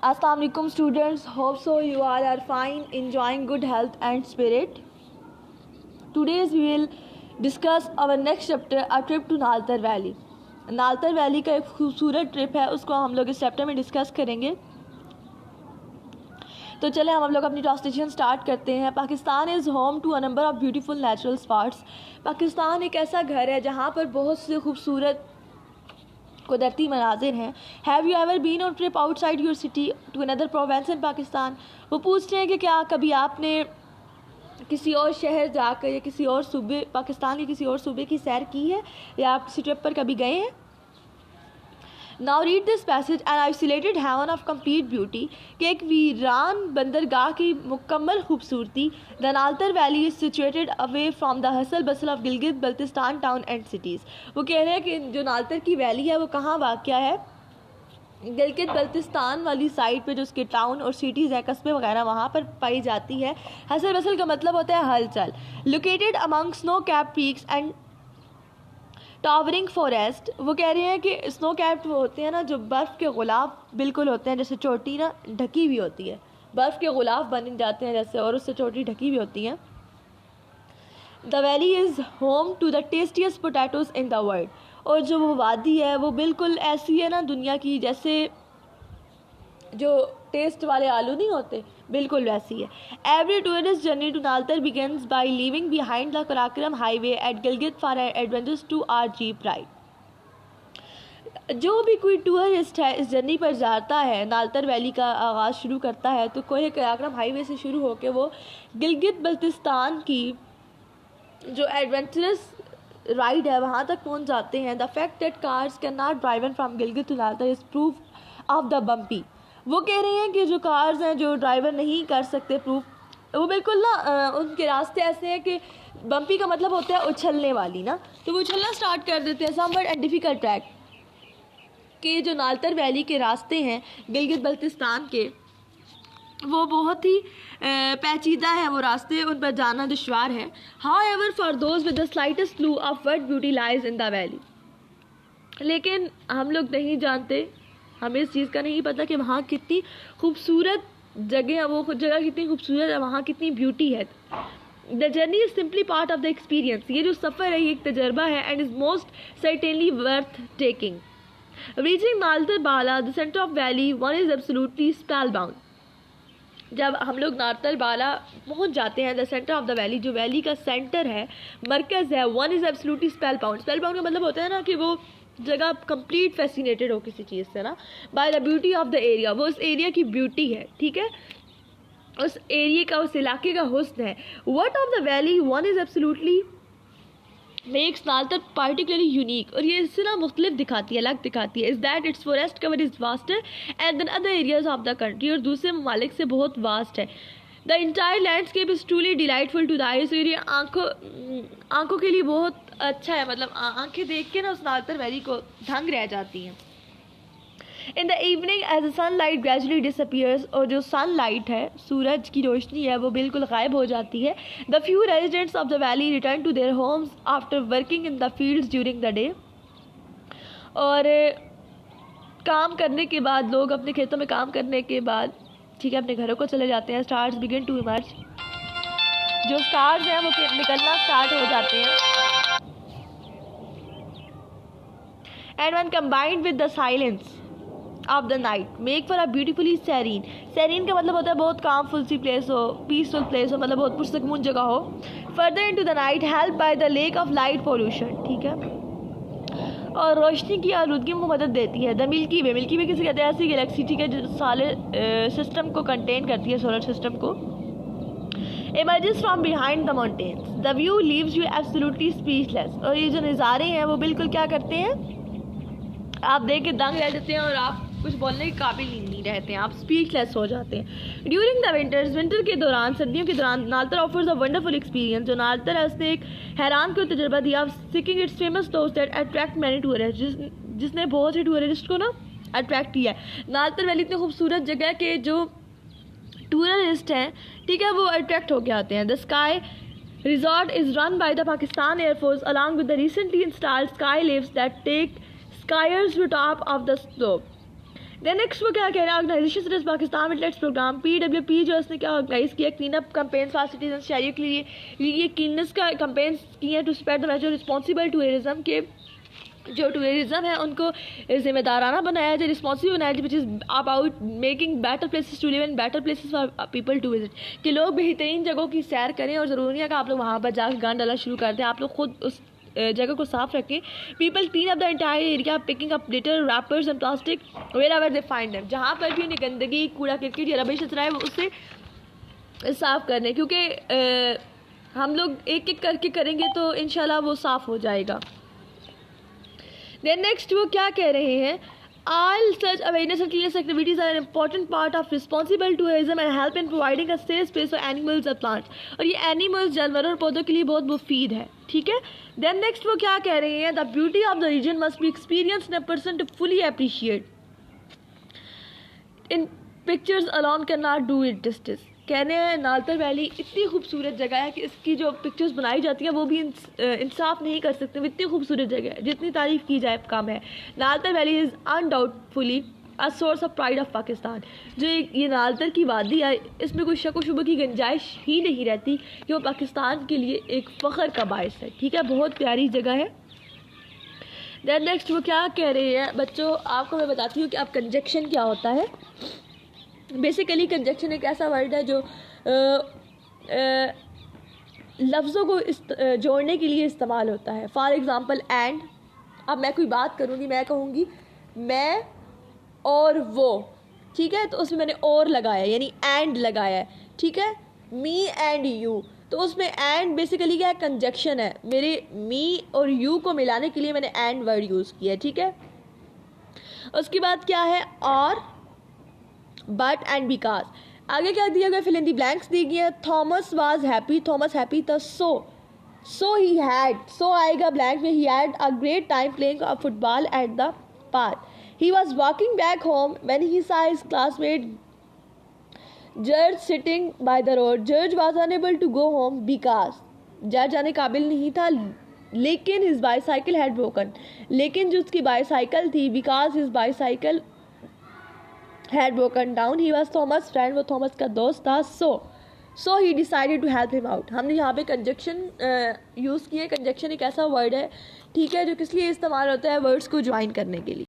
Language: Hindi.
Assalamu alaikum students, hope so you all are fine, enjoying good health and spirit. Today we will discuss our next chapter, a trip to Naltar valley. Naltar valley का एक खूबसूरत ट्रिप है, उसको हम लोग इस चैप्टर में डिस्कस करेंगे. तो चले हम लोग अपनी ट्रांसलेशन स्टार्ट करते हैं. Pakistan is home to a number of beautiful natural spots. Pakistan एक ऐसा घर है जहाँ पर बहुत से खूबसूरत कुदरती मनाजिर हैं. Have you ever been on trip outside your city to another province in Pakistan. वो पूछते हैं कि क्या कभी आपने किसी और शहर जाकर या किसी और सूबे, पाकिस्तान के किसी और सूबे की सैर की है या आप किसी ट्रिप पर कभी गए हैं. Now read this passage. An isolated haven of complete beauty, कि एक वीरान बंदरगाह की मुकम्मल खूबसूरती. The Naltar valley is situated away from the hustle bustle of Gilgit Baltistan town and cities. वो कह रहे हैं कि जो नालतर की वैली है वो कहाँ वाक़या है. गिलगित बल्तिस्तान वाली साइड पे जो उसके टाउन और सिटीज़ हैं, कस्बे वगैरह, वहाँ पर पाई जाती है. हसल बसल का मतलब होता है हलचल. Located among snow cap peaks and towering forest. वो कह रहे हैं कि स्नो कैप्ड वो होते हैं ना, जो बर्फ़ के गुलाब बिल्कुल होते हैं, जैसे चोटी ना ढकी हुई होती है, बर्फ़ के गुलाब बन जाते हैं जैसे, और उससे चोटी ढकी हुई होती हैं. The valley is home to the tastiest potatoes in the world. और जो वो वादी है वो बिल्कुल ऐसी है ना दुनिया की, जैसे जो टेस्ट वाले आलू नहीं होते, बिल्कुल वैसी है. Every tourist journey to Naltar begins by leaving behind the Karakoram highway at Gilgit for adventures to our jeep ride. जो भी कोई टूरिस्ट है इस जर्नी पर जाता है, नालतर वैली का आगाज़ शुरू करता है तो कोहे कराक्रम हाईवे से शुरू होकर वो गिलगित बल्तिस्तान की जो एडवेंचरस राइड है वहाँ तक पहुँच जाते हैं. The fact that cars can not driven from Gilgit to Naltar is proof of the bumpy. वो कह रहे हैं कि जो कार्स हैं जो ड्राइवर नहीं कर सकते प्रूफ, वो बिल्कुल ना उनके रास्ते ऐसे हैं कि बम्पी का मतलब होता है उछलने वाली ना, तो वो उछलना स्टार्ट कर देते हैं. समवट एंड डिफ़िकल्ट ट्रैक, कि जो नालतर वैली के रास्ते हैं गिलगित बल्तिस्तान के, वो बहुत ही पेचीदा है वो रास्ते, उन पर जाना दुश्वार है. However for those with the slightest clue of what beauty lies in the valley. लेकिन हम लोग नहीं जानते, हमें इस चीज़ का नहीं पता कि वहाँ कितनी खूबसूरत जगह है, वो जगह कितनी खूबसूरत है, वहाँ कितनी ब्यूटी है. The journey is simply part of the experience. ये जो सफ़र है ये एक तजर्बा है and is most certainly worth taking. Reaching Naltar Bala the centre of valley, one is absolutely spellbound. जब हम लोग नालतर बाला पहुंच जाते हैं, the centre of the valley, जो वैली का सेंटर है, मरकज़ है, one is absolutely spellbound. Spellbound का मतलब होता है ना कि वो जगह कंप्लीट फैसिनेटेड हो किसी चीज़ से ना, by the beauty of the area. वो उस एरिया की ब्यूटी है, ठीक है, उस एरिया का, उस इलाके का हुस्न है. What of the valley one is absolutely makes Naltar particularly unique, और ये इससे ना मुख्तलिफ दिखाती है, अलग दिखाती है, is that it's forest cover is vaster and than other areas of the country. और दूसरे ममालिक से बहुत वास्ट है. The entire landscape is truly delightful to the eyes. ये आँखों के लिए बहुत अच्छा है, मतलब आंखें देख के ना उस नालतर वैली को दंग रह जाती हैं. In the evening as the sun light gradually disappears, और जो सन लाइट है, सूरज की रोशनी है, वो बिल्कुल गायब हो जाती है. The few residents of the valley return to their homes after working in the fields during the day. और काम करने के बाद, लोग अपने खेतों में काम करने के बाद, ठीक है, अपने घरों को चले जाते हैं. स्टार्स बिगिन टू इमर्ज, जो स्टार्स हैं वो निकलना स्टार्ट हो जाते हैं. And when combined with the silence of the night make for a beautifully serene. serene का मतलब होता है बहुत कामफुल सी प्लेस हो, पीसफुल प्लेस हो, मतलब बहुत पुरसकून जगह हो. further into the night helped by the lack of light pollution, ठीक है, और रोशनी की आलूदगी में मदद देती है. द मिल्की वे, मिल्की वे किसे कहते हैं, ऐसी गैलेक्सी, ठीक है, जो सारे सिस्टम को कंटेन करती है, सोलर सिस्टम को. emerges from behind the mountains. the view leaves you absolutely speechless. और ये जो नज़ारे हैं वो बिल्कुल क्या करते हैं, आप देख के दंग रह जाते हैं और आप कुछ बोलने के काबिल नहीं रहते हैं, आप स्पीचलेस हो जाते हैं. ड्यूरिंग द विंटर्स, विंटर के दौरान, सर्दियों के दौरान, नालतर ऑफर्स अ वंडरफुल एक्सपीरियंस. जो नालतर है उसने एक हैरान को तजर्बा दिया. Seeking it's famous toast that attract many tourist, जिसने बहुत से टूरिस्ट को ना अट्रैक्ट किया. नालतर वैली इतनी खूबसूरत जगह है कि जो टूरिस्ट हैं, ठीक है, वो अट्रैक्ट होके आते हैं. The ski resort is run by the Pakistan air force along with the recently installed ski lifts that take skiers to top of the slope. Then next वो क्या कह रहे हैं, organisation such as Pakistan wetlands programme PWP जो उसने क्या ऑर्गेनाइज किया, clean up campaign for citizen शहरियों के लिए ये क्लीननेस का कैंपेन किए हैं to spread the message responsible tourism के जो टूरिज्म है उनको जिम्मेदाराना बनाया जाए, रिस्पॉन्सिबल बनाया जाए, which is about making better places to live and better places for people to visit, कि लोग बेहतरीन जगहों की सैर करें और ज़रूरी है कि आप लोग वहाँ पर जाकर गंद डालना शुरू कर दें, आप लोग खुद उस जगह को साफ रखें. People clean up the entire area picking up litter wrappers and plastic wherever they find them, जहाँ पर भी उन्हें गंदगी कूड़ा करकट या रबिश रहा है वो उससे साफ़ करने, क्योंकि हम लोग एक एक करके करेंगे तो इंशाल्लाह वो साफ़ हो जाएगा. देन नेक्स्ट वो क्या कह रहे हैं, all such awareness and cleanliness activities are an important part of responsible tourism and help in providing a safe space for animals and plants. और ये एनिमल्स जानवरों और पौधों के लिए बहुत मुफीद है, ठीक है. देन नेक्स्ट वो क्या कह रहे हैं, the beauty of the region must be experience in a person to fully appreciate in pictures alone can not do it justice. कहने हैं नालतर वैली इतनी खूबसूरत जगह है कि इसकी जो पिक्चर्स बनाई जाती हैं वो भी इंसाफ नहीं कर सकते, इतनी खूबसूरत जगह है, जितनी तारीफ़ की जाए कम है. Naltar valley is undoubtfully a source of pride of Pakistan. जो ये नालतर की वादी है इसमें कोई शक व शुबे की गुंजाइश ही नहीं रहती कि वो पाकिस्तान के लिए एक फ़ख्र का बायस है, ठीक है. बहुत प्यारी जगह है. दैन नेक्स्ट वो क्या कह रहे हैं बच्चों, आपको मैं बताती हूँ कि अब कंजक्शन क्या होता है. बेसिकली कंजक्शन एक ऐसा वर्ड है जो लफ्ज़ों को जोड़ने के लिए इस्तेमाल होता है. फॉर एग्ज़ाम्पल एंड, अब मैं कोई बात करूँगी, मैं कहूँगी मैं और वो, ठीक है, तो उसमें मैंने और लगाया यानी एंड लगाया है, ठीक है. मी एंड यू, तो उसमें एंड बेसिकली क्या है, कंजक्शन है. मेरे मी और यू को मिलाने के लिए मैंने एंड वर्ड यूज़ किया, ठीक है. उसके बाद क्या है, और बट एंड बिकॉज. आगे क्या दिया गया, फिल इन दी ब्लैंक्स दी गई है. Thomas was happy, Thomas happy था. सो ही हैड, सो आएगा ब्लैंक में, he had a great time playing football at the park. He was walking back home when he saw his classmate George sitting by the road. George was unable to go home because, George जाने काबिल नहीं था लेकिन हिज बाईसाइकिल हैड ब्रोकन, लेकिन जो उसकी बाईसाइकिल थी, because his bicycle had broken down. He was Thomas' friend, वो थॉमस का दोस्त था. so he decided to help him out. हमने यहाँ पे कंजक्शन यूज़ किए. कंजक्शन एक ऐसा वर्ड है, ठीक है, जो किस लिए इस्तेमाल होता है, वर्ड्स को ज्वाइन करने के लिए.